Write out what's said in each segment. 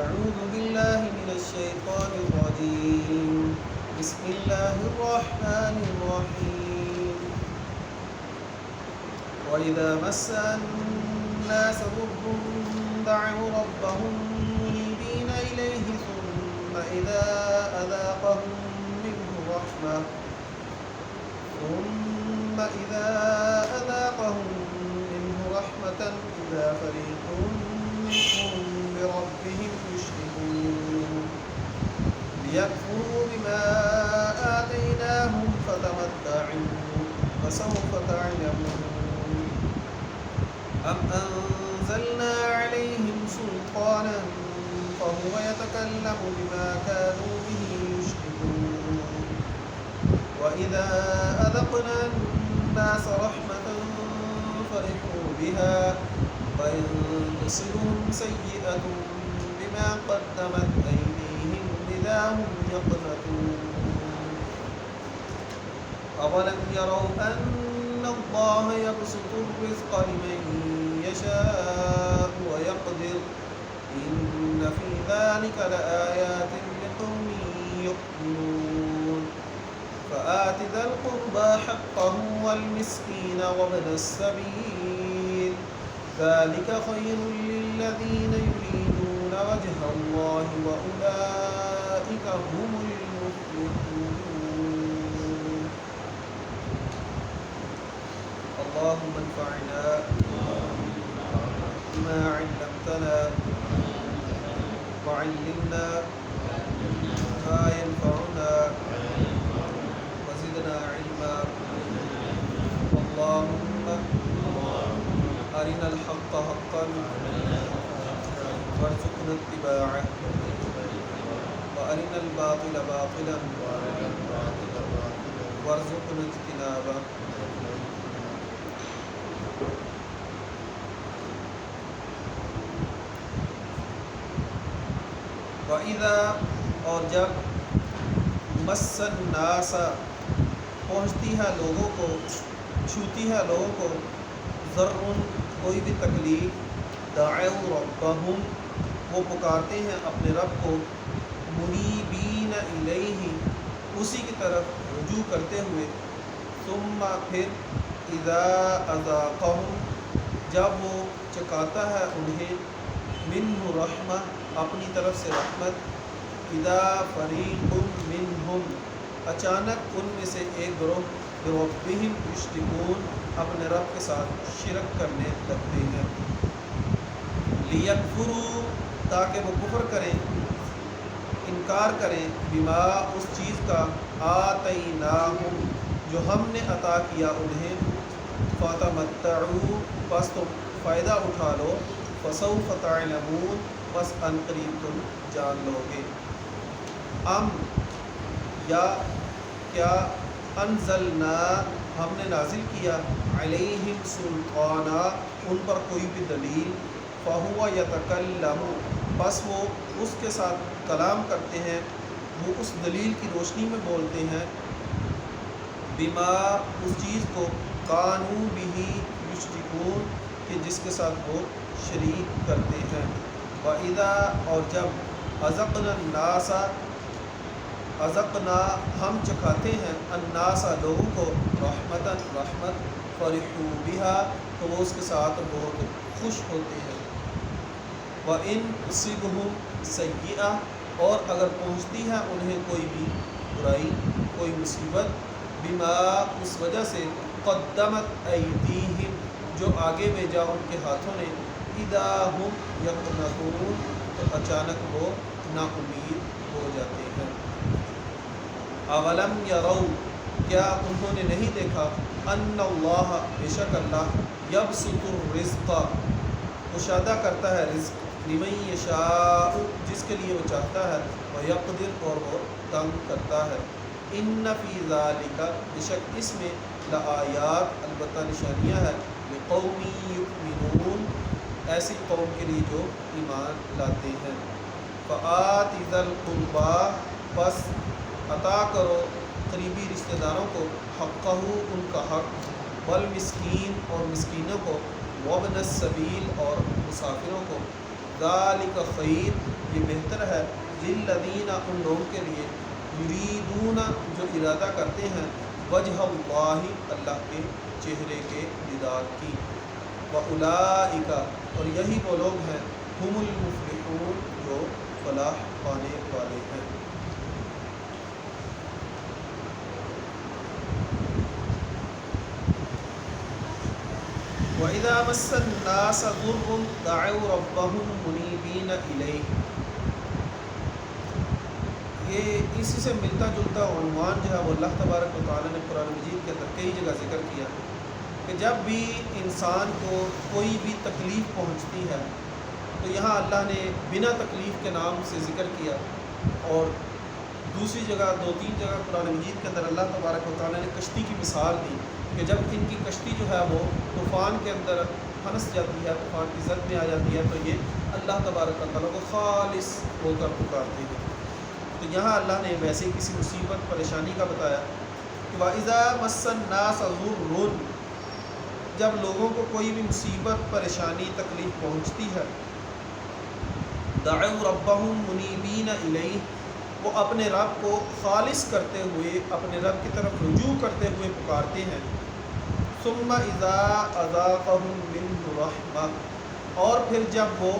أعوذ بالله من الشيطان الرجيم بسم الله الرحمن الرحيم وإذا مس الناس ضر دعوا ربهم منيبين إليه ثم إذا أذاقهم منه رحمة إذا فريق منهم بربهم يشركون ليكفروا بما آتيناهم فتمتعوا فسوف تعلمون أم أنزلنا عليهم سلطانا فهو يتكلم بما كانوا به يشركون وإذا أذقنا الناس رحمة فرحوا بها وإن تصبهم سيئة بما قدمت أيديهم إذا هم يقنطون أولم يروا أن الله يبسط الرزق لمن يشاء ويقدر إن في ذلك لآيات لقوم يؤمنون فآت ذا القربى حقه والمسكين وابن السبيل ذلك خير للذين يريدون وجه الله وأولئك هم المفلحون اللهم انفعنا بما علمتنا وعلمنا ما ينفعنا وزدنا علما اللهم أرنا الحق حقا وارزقنا اتباعه وأرنا الباطل باطلا وارزقنا اجتنابه وَإِذَا اور جب مَسَّ النَّاسَ پہنچتی ہے لوگوں کو چھوتی ہے لوگوں کو ضرٌ کوئی بھی تکلیف دعوا ربہم وہ پکارتے ہیں اپنے رب کو منیبین الیہ اسی کی طرف رجوع کرتے ہوئے ثم پھر اذا اذاقہم جب وہ چکاتا ہے انہیں منہ رحمہ اپنی طرف سے رحمت اذا فریق منہم اچانک ان میں سے ایک گروہ بربہم یشرکون اپنے رب کے ساتھ شرک کرنے لگتے ہیں لیکفروا تاکہ وہ کفر کریں انکار کریں بما اس چیز کا آتیناہم جو ہم نے عطا کیا انہیں فتمتعوا پس تم فائدہ اٹھا لو فسوف تعلمون بس ان قریب تم جان لو گے ام یا کیا انزلنا ہم نے نازل کیا علیہم سلطانا ان پر کوئی بھی دلیل فہو یتکلم بس وہ اس کے ساتھ کلام کرتے ہیں وہ اس دلیل کی روشنی میں بولتے ہیں بما اس چیز کو کانوا بہ یشرکون کہ جس کے ساتھ وہ شریک کرتے ہیں وَإِذَا اور جب اذقنا الناس اذقنا ہم چکھاتے ہیں الناس لوگوں کو رحمتاً رحمت فرحوا بها تو وہ اس کے ساتھ بہت خوش ہوتے ہیں وَإِن تصبهم سیئہ اور اگر پہنچتی ہے انہیں کوئی بھی برائی کوئی مصیبت بما اس وجہ سے قدمت ایدیہم جو آگے بھیجا ان کے ہاتھوں نے اذا ہم یقنطون تو اچانک وہ نا امید ہو جاتے ہیں اولم یروا کیا انہوں نے نہیں دیکھا ان اللہ بے شک اللہ یبسط الرزق کشادہ کرتا ہے رزق لمن یشاء جس کے لیے وہ چاہتا ہے ویقدر اور وہ تنگ کرتا ہے ان فی ذالک بے شک اس میں لآیات البتہ نشانیاں ہیں لقوم یؤمنون ایسی قوم کے لیے جو ایمان لاتے ہیں فآت ذا القربى پس عطا کرو قریبی رشتہ داروں کو حقہ ان کا حق والمسکین اور مسکینوں کو وابن السبیل اور مسافروں کو ذالک خیر یہ بہتر ہے للذین ان لوگوں کے لیے یریدون جو ارادہ کرتے ہیں وجہ اللہ اللہ کے چہرے کے دیدار کی، واولئک اور یہی وہ لوگ ہیں ہم المفلحون جو فلاح پانے والے ہیں۔ وَإِذَا مَسَّ النَّاسَ ضُرٌّ دَعَوْا رَبَّهُمْ مُنِيبِينَ إِلَيْهِ، یہ اسی سے ملتا جلتا عنوان جو ہے وہ اللہ تبارک و تعالیٰ نے قرآن مجید کے اندر کئی جگہ ذکر کیا کہ جب بھی انسان کو کوئی بھی تکلیف پہنچتی ہے تو یہاں اللہ نے بنا تکلیف کے نام سے ذکر کیا، اور دوسری جگہ 2-3 جگہ قرآن مجید کے اندر اللہ تبارک و تعالیٰ نے کشتی کی مثال دی کہ جب ان کی کشتی جو ہے وہ طوفان کے اندر پھنس جاتی ہے، طوفان کی زد میں آ جاتی ہے، تو یہ اللہ تبارک و تعالیٰ کو خالص ہو کر پکارتے ہیں۔ تو یہاں اللہ نے ویسے کسی مصیبت پریشانی کا بتایا کہ وَإِذَا مَسَّ النَّاسَ ضُرٌّ، جب لوگوں کو کوئی بھی مصیبت پریشانی تکلیف پہنچتی ہے، دعوا ربهم منیبین الیہ، وہ اپنے رب کو خالص کرتے ہوئے اپنے رب کی طرف رجوع کرتے ہوئے پکارتے ہیں، ثم اذا اذاقهم منہ رحمہ، اور پھر جب وہ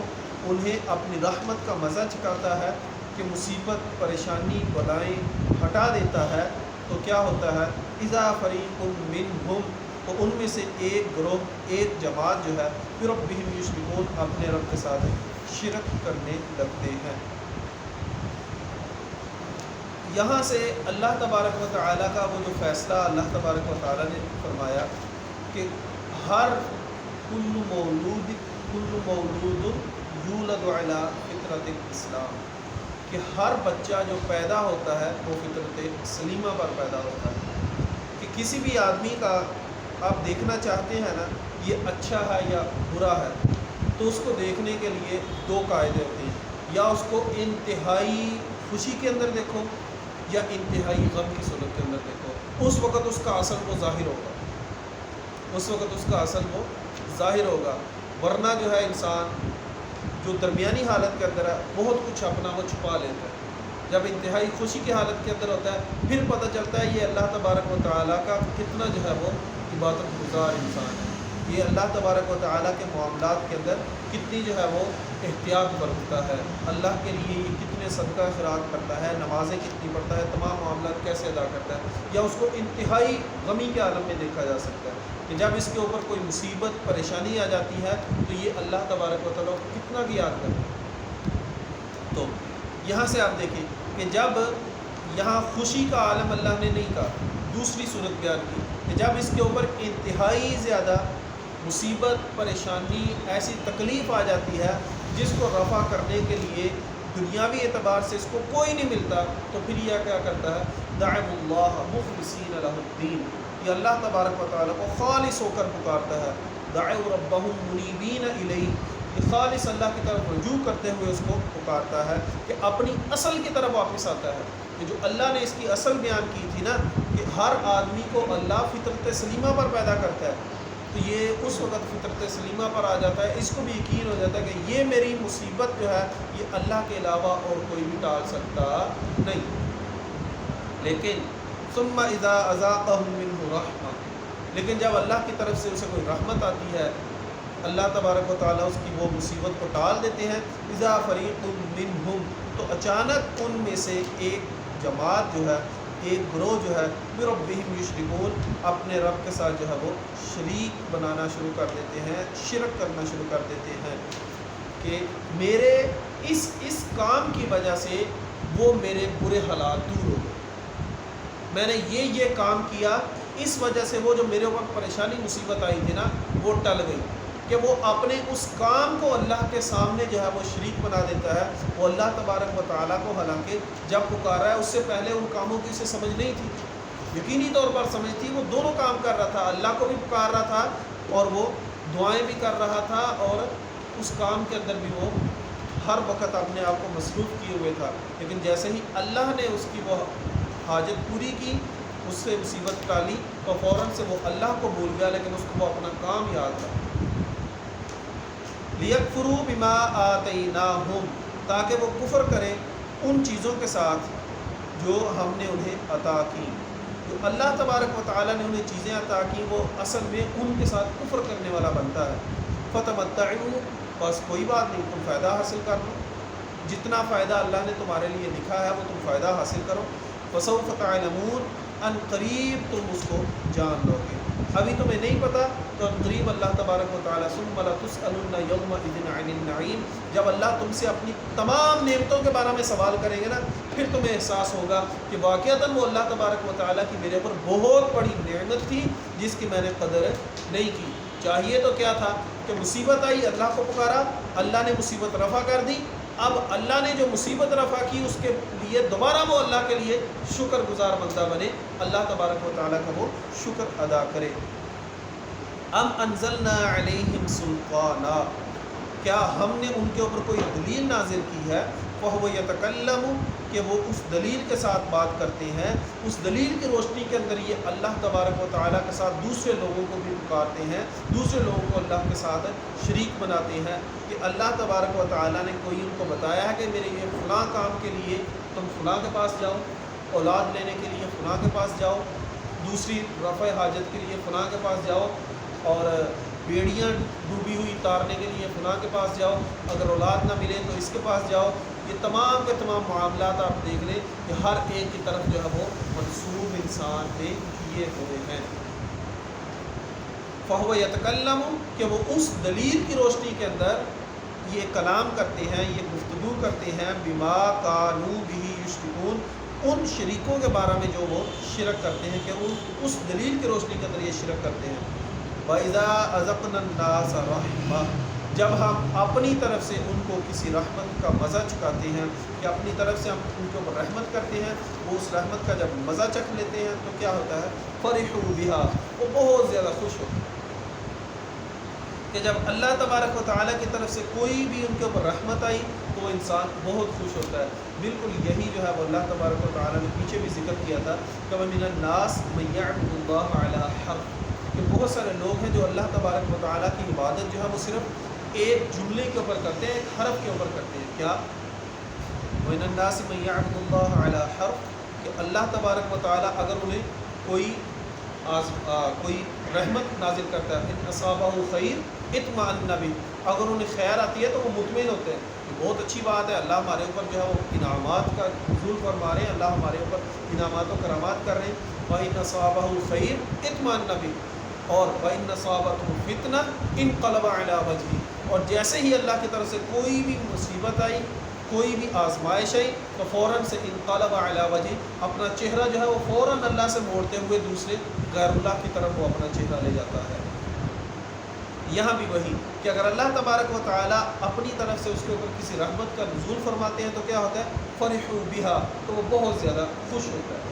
انہیں اپنی رحمت کا مزہ چکھاتا ہے کہ مصیبت پریشانی بلائیں ہٹا دیتا ہے، تو کیا ہوتا ہے اذا فریق منہم، تو ان میں سے ایک گروہ ایک جماعت جو ہے بربہم یشرکون، اپنے رب کے ساتھ شرک کرنے لگتے ہیں۔ یہاں سے اللہ تبارک و تعالیٰ کا وہ جو فیصلہ اللہ تبارک و تعالیٰ نے فرمایا کہ ہر کل مولود یولد علی فطرت الاسلام، کہ ہر بچہ جو پیدا ہوتا ہے وہ فطرت سلیمہ پر پیدا ہوتا ہے، کہ کسی بھی آدمی کا آپ دیکھنا چاہتے ہیں نا یہ اچھا ہے یا برا ہے، تو اس کو دیکھنے کے لیے 2 قاعدے ہوتے ہیں، یا اس کو انتہائی خوشی کے اندر دیکھو یا انتہائی غم کی صورت کے اندر دیکھو، اس وقت اس کا اصل وہ ظاہر ہوگا، اس وقت اس کا اصل وہ ظاہر ہوگا، ورنہ جو ہے انسان جو درمیانی حالت کے اندر ہے بہت کچھ اپنا وہ چھپا لیتا ہے، جب انتہائی خوشی کی حالت کے اندر ہوتا ہے پھر پتہ چلتا ہے یہ اللہ تبارک و تعالیٰ کا کتنا جو ہے وہ عبادت گزار انسان ہے، یہ اللہ تبارک و تعالیٰ کے معاملات کے اندر کتنی جو ہے وہ احتیاط برتتا ہے، اللہ کے لیے یہ کتنے صدقہ خیرات کرتا ہے، نمازیں کتنی پڑھتا ہے، تمام معاملات کیسے ادا کرتا ہے، یا اس کو انتہائی غمی کے عالم میں دیکھا جا سکتا ہے کہ جب اس کے اوپر کوئی مصیبت پریشانی آ جاتی ہے تو یہ اللہ تبارک و تعالیٰ کو کتنا کی یاد کرتا ہے۔ تو یہاں سے آپ دیکھیں کہ جب یہاں خوشی کا عالم اللہ نے نہیں کہا، دوسری صورت بیان کی کہ جب اس کے اوپر انتہائی زیادہ مصیبت پریشانی ایسی تکلیف آ جاتی ہے جس کو رفع کرنے کے لیے دنیاوی اعتبار سے اس کو کوئی نہیں ملتا، تو پھر یہ کیا کرتا ہے دعوا اللہ مخلصین لہ الدین، یہ اللہ تبارک و تعالیٰ کو خالص ہو کر پکارتا ہے، دعوا ربہم منیبین الیہ، یہ خالص اللہ کی طرف رجوع کرتے ہوئے اس کو پکارتا ہے کہ اپنی اصل کی طرف واپس آتا ہے، کہ جو اللہ نے اس کی اصل بیان کی تھی نا کہ ہر آدمی کو اللہ فطرت سلیمہ پر پیدا کرتا ہے، تو یہ اس وقت فطرت سلیمہ پر آ جاتا ہے، اس کو بھی یقین ہو جاتا ہے کہ یہ میری مصیبت جو ہے یہ اللہ کے علاوہ اور کوئی بھی ٹال سکتا نہیں، لیکن ثم اذا اذاقهم منہ رحمہ، لیکن جب اللہ کی طرف سے اسے کوئی رحمت آتی ہے اللہ تبارک و تعالیٰ اس کی وہ مصیبت کو ٹال دیتے ہیں، اذا فریق منہم، تو اچانک ان میں سے ایک جماعت جو ہے ایک گروہ جو ہے بربہم یشرکون، اپنے رب کے ساتھ جو ہے وہ شریک بنانا شروع کر دیتے ہیں، شرک کرنا شروع کر دیتے ہیں کہ میرے اس کام کی وجہ سے وہ میرے برے حالات دور ہو گئے، میں نے یہ کام کیا، اس وجہ سے وہ جو میرے اوپر پریشانی مصیبت آئی تھی نا وہ ٹل گئی، کہ وہ اپنے اس کام کو اللہ کے سامنے جو ہے وہ شریک بنا دیتا ہے، وہ اللہ تبارک و تعالیٰ کو حالانکہ جب پکارا ہے اس سے پہلے ان کاموں کی اسے سمجھ نہیں تھی، یقینی طور پر سمجھ تھی، وہ دونوں کام کر رہا تھا، اللہ کو بھی پکار رہا تھا اور وہ دعائیں بھی کر رہا تھا، اور اس کام کے اندر بھی وہ ہر وقت اپنے آپ کو مصروف کیے ہوئے تھا، لیکن جیسے ہی اللہ نے اس کی وہ حاجت پوری کی، اس سے مصیبت ٹالی، تو فوراً سے وہ اللہ کو بھول گیا، لیکن اس کو وہ اپنا کام یاد تھا۔ لِيَكْفُرُوا بِمَا آتَيْنَاهُمْ، تاکہ وہ کفر کریں ان چیزوں کے ساتھ جو ہم نے انہیں عطا کی. جو اللہ تبارک و تعالیٰ نے انہیں چیزیں عطا کی وہ اصل میں ان کے ساتھ کفر کرنے والا بنتا ہے. فتمتعوا، بس کوئی بات نہیں، تم فائدہ حاصل کر لو، جتنا فائدہ اللہ نے تمہارے لیے لکھا ہے وہ تم فائدہ حاصل کرو. فسوف تعلمون، ان قریب تم اس کو جان لو گے. ابھی تمہیں نہیں پتہ تو ان قریب اللہ تبارک و تعالیٰ ثم لتسألن یومئذ عن النعیم، جب اللہ تم سے اپنی تمام نعمتوں کے بارے میں سوال کریں گے نا، پھر تمہیں احساس ہوگا کہ واقعتاً وہ اللہ تبارک و تعالیٰ کی میرے اوپر بہت بڑی نعمت تھی جس کی میں نے قدر نہیں کی. چاہیے تو کیا تھا کہ مصیبت آئی، اللہ کو پکارا، اللہ نے مصیبت رفع کر دی. اب اللہ نے جو مصیبت رفع کی اس کے لیے دوبارہ وہ اللہ کے لیے شکر گزار بندہ بنے، اللہ تبارک و تعالیٰ کا وہ شکر ادا کرے. ام انزلنا علیہم سلطانا، کیا ہم نے ان کے اوپر کوئی دلیل نازل کی ہے؟ فہو یتکلم، کہ وہ اس دلیل کے ساتھ بات کرتے ہیں، اس دلیل کی روشنی کے اندر یہ اللہ تبارک و تعالیٰ کے ساتھ دوسرے لوگوں کو بھی پکارتے ہیں، دوسرے لوگوں کو اللہ کے ساتھ شریک بناتے ہیں کہ اللہ تبارک و تعالیٰ نے کوئی ان کو بتایا ہے کہ میرے یہ فلاں کام کے لیے تم فلاں کے پاس جاؤ، اولاد لینے کے لیے فلاں کے پاس جاؤ، دوسری رفع حاجت کے لیے فلاں کے پاس جاؤ، اور بیڑیاں ڈوبی ہوئی تارنے کے لیے فلاں کے پاس جاؤ، اگر اولاد نہ ملے تو اس کے پاس جاؤ. یہ تمام کے تمام معاملات آپ دیکھ لیں کہ ہر ایک کی طرف جو ہے وہ منسوب انسان پہ کیے ہوئے ہیں. فہو یتکلم، کہ وہ اس دلیل کی روشنی کے اندر یہ کلام کرتے ہیں، یہ گفتگو کرتے ہیں، بما کانوا بہ یشرکون، ان شریکوں کے بارے میں جو وہ شرک کرتے ہیں، کہ اس دلیل کی روشنی کے اندر یہ شرک کرتے ہیں. وَإِذَا أَذَقْنَا النَّاسَ رَحْمَةً، جب ہم اپنی طرف سے ان کو کسی رحمت کا مزہ چکھاتے ہیں، کہ اپنی طرف سے ہم ان کے اوپر رحمت کرتے ہیں، وہ اس رحمت کا جب مزہ چکھ لیتے ہیں تو کیا ہوتا ہے؟ فَرِحُوا بِهَا، وہ بہت زیادہ خوش ہوتے ہیں. کہ جب اللہ تبارک و تعالیٰ کی طرف سے کوئی بھی ان کے اوپر رحمت آئی تو وہ انسان بہت خوش ہوتا ہے. بالکل یہی جو ہے وہ اللہ تبارک و تعالیٰ نے پیچھے بھی ذکر کیا تھا کہ وَمِنَ النَّاسِ مَن يَعْبُدُ اللَّهَ عَلَىٰ حَرْفٍ، کہ بہت سارے لوگ ہیں جو اللہ تبارک و تعالیٰ کی عبادت جو ہے وہ صرف ایک جملے کے اوپر کرتے ہیں، ایک حرف کے اوپر کرتے ہیں. کیا؟ وَمِنَ النَّاسِ مَن يَعْبُدُ اللَّهَ عَلَىٰ حَرْفٍ، کہ اللہ تبارک و تعالیٰ اگر انہیں کوئی رحمت نازل کرتا ہے، ان اصابہ خیر اطمأن بہ، اگر انہیں خیر آتی ہے تو وہ مطمئن ہوتے ہیں کہ بہت اچھی بات ہے، اللہ ہمارے اوپر جو ہے وہ انعامات کا نزول فرما رہے ہیں، اللہ ہمارے اوپر انعامات و کرامات کر رہے ہیں. وَإِنْ أَصَابَهُ خَيْرٌ اطْمَأَنَّ بِهِ، اور وَإِنْ أَصَابَتْهُ فِتْنَةٌ انقلب عَلَىٰ وَجْهِهِ، اور جیسے ہی اللہ کی طرف سے کوئی بھی مصیبت آئی، کوئی بھی آزمائش آئی تو فوراً سے انقلب علی وجہ، اپنا چہرہ جو ہے وہ فوراً اللہ سے موڑتے ہوئے دوسرے غیر اللہ کی طرف وہ اپنا چہرہ لے جاتا ہے. یہاں بھی وہی کہ اگر اللہ تبارک و تعالیٰ اپنی طرف سے اس کے اوپر کسی رحمت کا نزول فرماتے ہیں تو کیا ہوتا ہے؟ فرحوا بہا، تو وہ بہت زیادہ خوش ہوتا ہے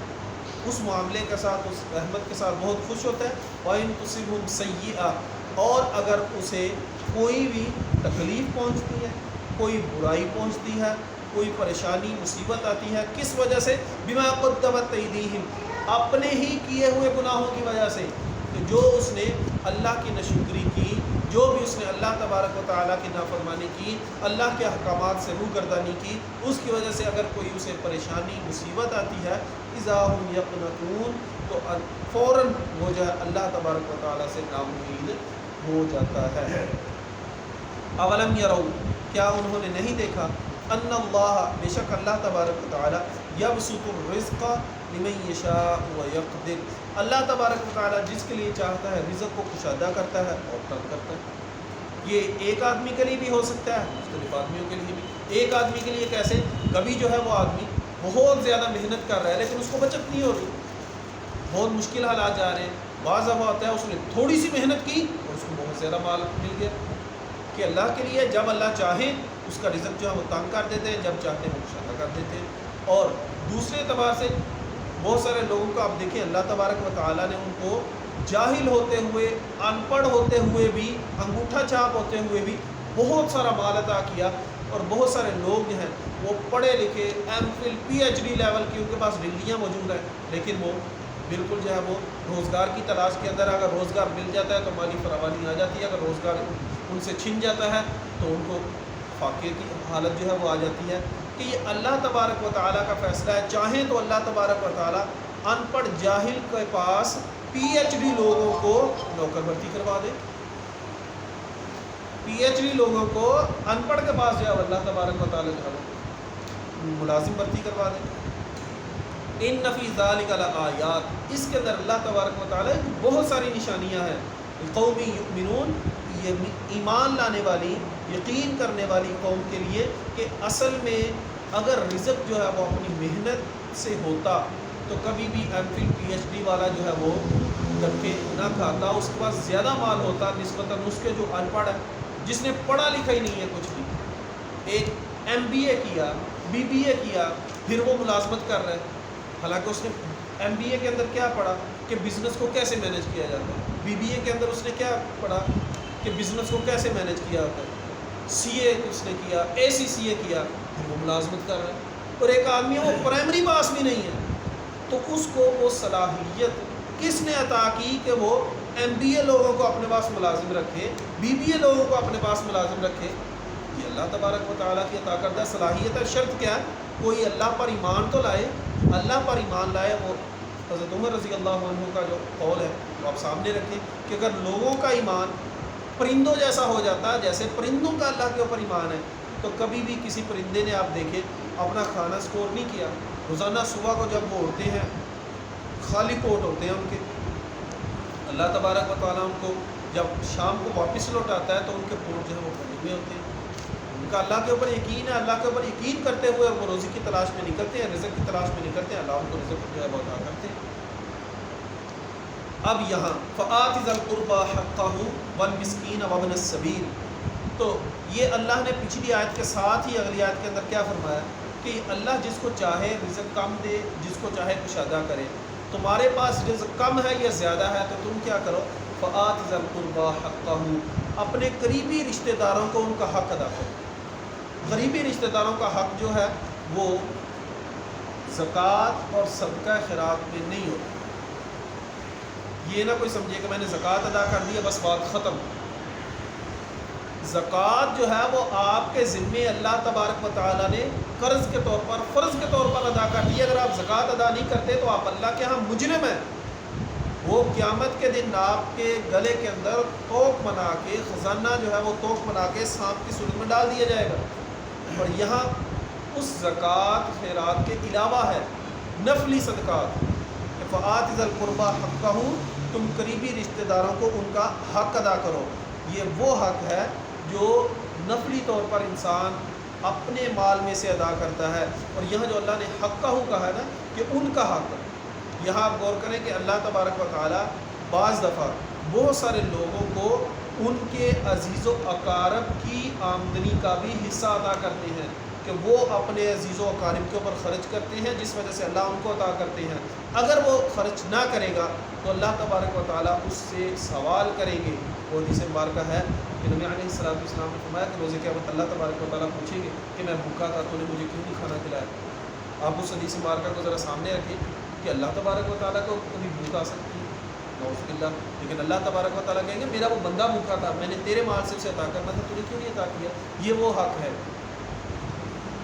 اس معاملے کے ساتھ، اس رحمت کے ساتھ بہت خوش ہوتا ہے. وَإِن تُصِبْهُمْ سَيِّئَةٌ، اور اگر اسے کوئی بھی تکلیف پہنچتی ہے، کوئی برائی پہنچتی ہے، کوئی پریشانی مصیبت آتی ہے، کس وجہ سے؟ بِمَا قَدَّمَتْ أَيْدِيهِمْ، اپنے ہی کیے ہوئے گناہوں کی وجہ سے، کہ جو اس نے اللہ کی ناشکری کی، جو بھی اس نے اللہ تبارک و تعالیٰ کی نافرمانی کی، اللہ کے احکامات سے روگردانی کی، اس کی وجہ سے اگر کوئی اسے پریشانی مصیبت آتی ہے، اِذَا هُمْ يَقْنَطُونَ، تو فوراً وہ جو ہے اللہ تبارک و تعالیٰ سے ناامید ہو جاتا ہے. اولم یروا، کیا انہوں نے نہیں دیکھا، ان اللہ، بے شک اللہ تبارک و تعالیٰ، یبسط الرزق لمن یشاء ویقدر، اللہ تبارک و تعالیٰ جس کے لیے چاہتا ہے رزق کو کشادہ کرتا ہے اور تنگ کرتا ہے. یہ ایک آدمی کے لیے بھی ہو سکتا ہے، مختلف آدمیوں کے لیے بھی. ایک آدمی کے لیے کیسے؟ کبھی جو ہے وہ آدمی بہت زیادہ محنت کر رہا ہے لیکن اس کو بچت نہیں ہو رہی، بہت مشکل حالات جا رہے ہیں. بعض دفعہ ہوتا ہے اس نے تھوڑی سی محنت کی اور اس کو بہت زیادہ مال مل گیا. کہ اللہ کے لیے جب اللہ چاہے اس کا رزق جو ہے وہ تنگ کر دیتے ہیں، جب چاہتے ہیں وہ کشادہ کر دیتے ہیں. اور دوسرے اعتبار سے بہت سارے لوگوں کو آپ دیکھیں، اللہ تبارک و تعالیٰ نے ان کو جاہل ہوتے ہوئے، ان پڑھ ہوتے ہوئے بھی، انگوٹھا چھاپ ہوتے ہوئے بھی بہت سارا مال عطا کیا. اور بہت سارے لوگ جو ہیں وہ پڑھے لکھے، M Phil P H D level کی ان کے پاس ڈگریاں موجود ہیں، لیکن وہ بالکل جو ہے وہ روزگار کی تلاش کے اندر، اگر روزگار مل جاتا ہے تو مالی فراوانی آ جاتی ہے، اگر روزگار ان سے چھن جاتا ہے تو ان کو فاقے کی حالت جو ہے وہ آ جاتی ہے کہ یہ اللہ تبارک و تعالیٰ کا فیصلہ ہے. چاہیں تو اللہ تبارک و تعالیٰ ان پڑھ جاہل کے پاس PhD لوگوں کو نوکر بھرتی کروا دے. PhD لوگوں کو ان پڑھ کے پاس جو ہے اللہ تبارک و تعالیٰ جو ہے ملازم بھرتی کروا دے. ان فی ذالک لآیات، اس کے اندر اللہ تبارک و تعالیٰ کی بہت ساری نشانیاں ہیں. قوم یؤمنون، یہ ایمان لانے والی یقین کرنے والی قوم کے لیے کہ اصل میں اگر رزق جو ہے وہ اپنی محنت سے ہوتا تو کبھی بھی MPhil PhD والا جو ہے وہ دھکے نہ کھاتا، اس کے پاس زیادہ مال ہوتا نسبتاً اس کے جو ان پڑھ ہے، جس نے پڑھا لکھا ہی نہیں ہے کچھ بھی. ایک MBA کیا، BBA کیا، پھر وہ ملازمت کر رہا ہے. حالانکہ اس نے MBA کے اندر کیا پڑھا کہ بزنس کو کیسے مینیج کیا جاتا ہے. BBA کے اندر اس نے کیا پڑھا کہ بزنس کو کیسے مینیج کیا ہوتا ہے. CA اس نے کیا، ACCA کیا، پھر وہ ملازمت کر رہا ہے. اور ایک آدمی وہ پرائمری پاس بھی نہیں ہے، تو اس کو وہ صلاحیت کس نے عطا کی کہ وہ MBA لوگوں کو اپنے پاس ملازم رکھے، BBA لوگوں کو اپنے پاس ملازم رکھے؟ یہ اللہ تبارک و تعالیٰ کی عطا کردہ صلاحیت ہے. شرط کیا ہے؟ کوئی اللہ پر ایمان تو لائے. اللہ پر ایمان لائے. وہ حضرت عمر رضی اللہ عنہ کا جو قول ہے وہ آپ سامنے رکھیں کہ اگر لوگوں کا ایمان پرندوں جیسا ہو جاتا ہے، جیسے پرندوں کا اللہ کے اوپر ایمان ہے، تو کبھی بھی کسی پرندے نے آپ دیکھیں اپنا کھانا سکور نہیں کیا. روزانہ صبح کو جب وہ اڑتے ہیں خالی پیٹ ہوتے ہیں ان کے. اللہ تبارک و تعالیٰ ان کو جب شام کو واپس لوٹاتا ہے تو ان کے پیٹ جو ہے وہ بھرے ہوئے ہوتے ہیں. ان کا اللہ کے اوپر یقین ہے. اللہ کے اوپر یقین کرتے ہوئے وہ روزی کی تلاش میں نکلتے ہیں، رزق کی تلاش میں نکلتے ہیں. اللہ ان کو رزق جو ہے وہ عطا کرتے ہیں. اب یہاں فآت ذی القربى حقہ والمسکین وابن السبیل، تو یہ اللہ نے پچھلی آیت کے ساتھ ہی اگلی آیت کے اندر کیا فرمایا کہ اللہ جس کو چاہے رزق کم دے، جس کو چاہے کشادہ کرے. تمہارے پاس رزق کم ہے یا زیادہ ہے تو تم کیا کرو؟ فآت ذی القربى حقہ، اپنے قریبی رشتہ داروں کو ان کا حق ادا کرو. قریبی رشتہ داروں کا حق جو ہے وہ زکوٰۃ اور صدقہ خیرات میں نہیں ہوتا. یہ نہ کوئی سمجھے کہ میں نے زکوٰۃ ادا کر دی بس بات ختم. زکوٰۃ جو ہے وہ آپ کے ذمے اللہ تبارک و تعالیٰ نے قرض کے طور پر، فرض کے طور پر ادا کر دی. اگر آپ زکوٰۃ ادا نہیں کرتے تو آپ اللہ کے ہاں مجرم ہیں. وہ قیامت کے دن آپ کے گلے کے اندر توق بنا کے، خزانہ جو ہے وہ توق بنا کے سانپ کی صورت میں ڈال دیا جائے گا. اور یہاں اس زکوٰۃ خیرات کے علاوہ ہے نفلی صدقات. فآت ذی القربى حقہ، تم قریبی رشتہ داروں کو ان کا حق ادا کرو. یہ وہ حق ہے جو نفلی طور پر انسان اپنے مال میں سے ادا کرتا ہے. اور یہاں جو اللہ نے حقہ کہا ہے نا کہ ان کا حق، یہاں آپ غور کریں کہ اللہ تبارک و تعالیٰ بعض دفعہ بہت سارے لوگوں کو ان کے عزیز و اقارب کی آمدنی کا بھی حصہ ادا کرتے ہیں کہ وہ اپنے عزیز و اقارب کے اوپر خرچ کرتے ہیں، جس وجہ سے اللہ ان کو عطا کرتے ہیں. اگر وہ خرچ نہ کرے گا تو اللہ تبارک و تعالیٰ اس سے سوال کریں گے. وہ حدیث مبارکہ ہے کہ نبی علیہ السلام نے فرمایا کہ روز قیامت اللہ تبارک و تعالیٰ پوچھیں گے کہ میں بھوکا تھا تو نے مجھے کیوں نہیں کھانا کھلایا. آپ اس حدیث مبارکہ کو ذرا سامنے رکھیں کہ اللہ تبارک و تعالیٰ کو کبھی بھوک آ سکتی ہے، نعوذ باللہ، لیکن اللہ تبارک و تعالیٰ کہیں گے میرا وہ بندہ بھوکا تھا، میں نے تیرے مال سے اسے عطا کرنا تھا، تو نے کیوں نہیں عطا کیا. یہ وہ حق ہے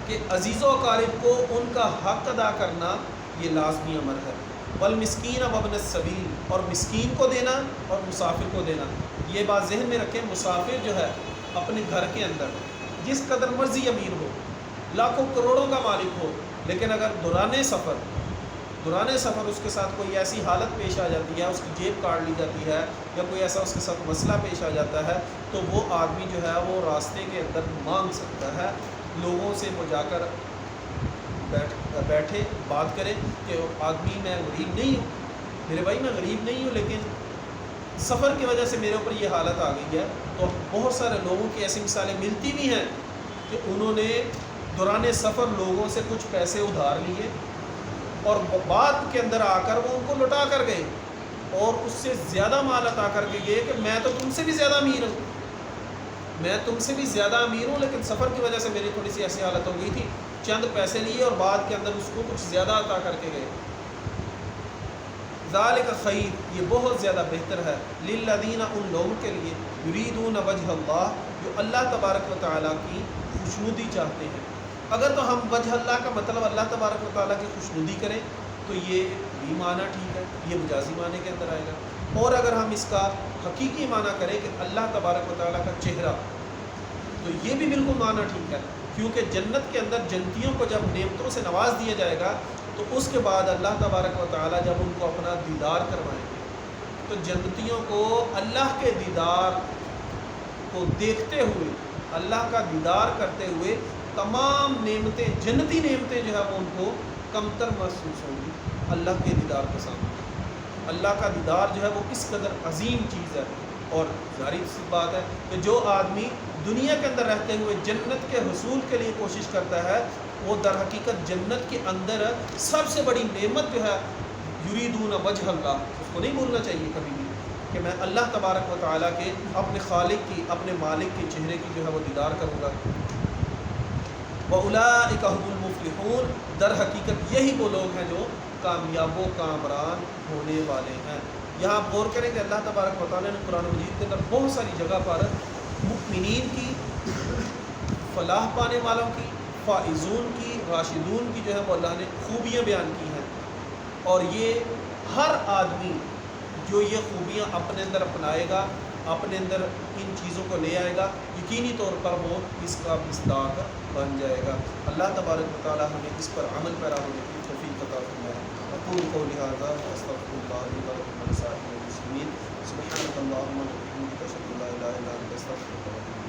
کہ عزیز و اقارب کو ان کا حق ادا کرنا یہ لازمی امر ہے. والمسکین وابن السبیل، اور مسکین کو دینا اور مسافر کو دینا. یہ بات ذہن میں رکھیں، مسافر جو ہے اپنے گھر کے اندر جس قدر مرضی امیر ہو، لاکھوں کروڑوں کا مالک ہو، لیکن اگر دوران سفر اس کے ساتھ کوئی ایسی حالت پیش آ جاتی ہے، اس کی جیب کاٹ لی جاتی ہے یا کوئی ایسا اس کے ساتھ مسئلہ پیش آ جاتا ہے، تو وہ آدمی جو ہے وہ راستے کے اندر مانگ سکتا ہے. لوگوں سے وہ جا کر بیٹھے بات کرے کہ آدمی میں غریب نہیں ہوں، میرے بھائی میں غریب نہیں ہوں، لیکن سفر کی وجہ سے میرے اوپر یہ حالت آ گئی ہے. تو بہت سارے لوگوں کی ایسی مثالیں ملتی بھی ہیں کہ انہوں نے دوران سفر لوگوں سے کچھ پیسے ادھار لیے اور بعد کے اندر آ کر وہ ان کو لوٹا کر گئے اور اس سے زیادہ مال عطا کر کے گئے کہ میں تو تم سے بھی زیادہ امیر ہوں، لیکن سفر کی وجہ سے میری تھوڑی سی ایسی حالت ہو گئی تھی، چند پیسے لیے اور بعد کے اندر اس کو کچھ زیادہ عطا کر کے گئے. ذالک خیر، یہ بہت زیادہ بہتر ہے، للذین، ان لوگوں کے لیے، یریدون وجہ اللہ، جو اللہ تبارک و تعالیٰ کی خوشنودی چاہتے ہیں۔ اگر تو ہم وجہ اللہ کا مطلب اللہ تبارک و تعالیٰ کی خوشنودی کریں تو یہ بھی معنی ٹھیک ہے، یہ مجازی معنی کے اندر آئے گا۔ اور اگر ہم اس کا حقیقی معنی کریں کہ اللہ تبارک و تعالیٰ کا چہرہ، تو یہ بھی بالکل معنی ٹھیک ہے، کیونکہ جنت کے اندر جنتیوں کو جب نعمتوں سے نواز دیا جائے گا تو اس کے بعد اللہ تبارک و تعالیٰ جب ان کو اپنا دیدار کروائیں گے تو جنتیوں کو اللہ کے دیدار کو دیکھتے ہوئے، اللہ کا دیدار کرتے ہوئے تمام نعمتیں، جنتی نعمتیں جو ہے وہ ان کو کمتر محسوس ہوں گی اللہ کے دیدار کے سامنے۔ اللہ کا دیدار جو ہے وہ کس قدر عظیم چیز ہے، اور ظاہری سی بات ہے کہ جو آدمی دنیا کے اندر رہتے ہوئے جنت کے حصول کے لیے کوشش کرتا ہے، وہ در حقیقت جنت کے اندر سب سے بڑی نعمت جو ہے یریدون وجہ اللہ، اس کو نہیں بھولنا چاہیے کبھی بھی کہ میں اللہ تبارک و تعالیٰ کے، اپنے خالق کی، اپنے مالک کے چہرے کی جو ہے وہ دیدار کروں گا۔ وَأُولَٰئِكَ هُمُ الْمُفْلِحُونَ، در حقیقت یہی وہ لوگ ہیں جو کامیاب و کامران ہونے والے ہیں۔ یہاں آپ غور کریں کہ اللہ تبارک و تعالیٰ نے قرآن مجید کے اندر بہت ساری جگہ پر مؤمنین کی، فلاح پانے والوں کی، فائزون کی، راشدون کی جو ہے وہ اللہ نے خوبیاں بیان کی ہیں، اور یہ ہر آدمی جو یہ خوبیاں اپنے اندر اپنائے گا، اپنے اندر ان چیزوں کو لے آئے گا، یقینی طور پر وہ اس کا مصداق بن جائے گا۔ اللہ تبارک و تعالیٰ ہمیں اس پر عمل پیرا ہونے کی توفیق عطا فرمائے۔ اقول قولی ھذا واستغفر اللہ لي ولکم ولسائر المسلمین۔ سبحانک اللہم وبحمدک، اشہد ان لا الہ الا انت، استغفرک و اتوب الیک۔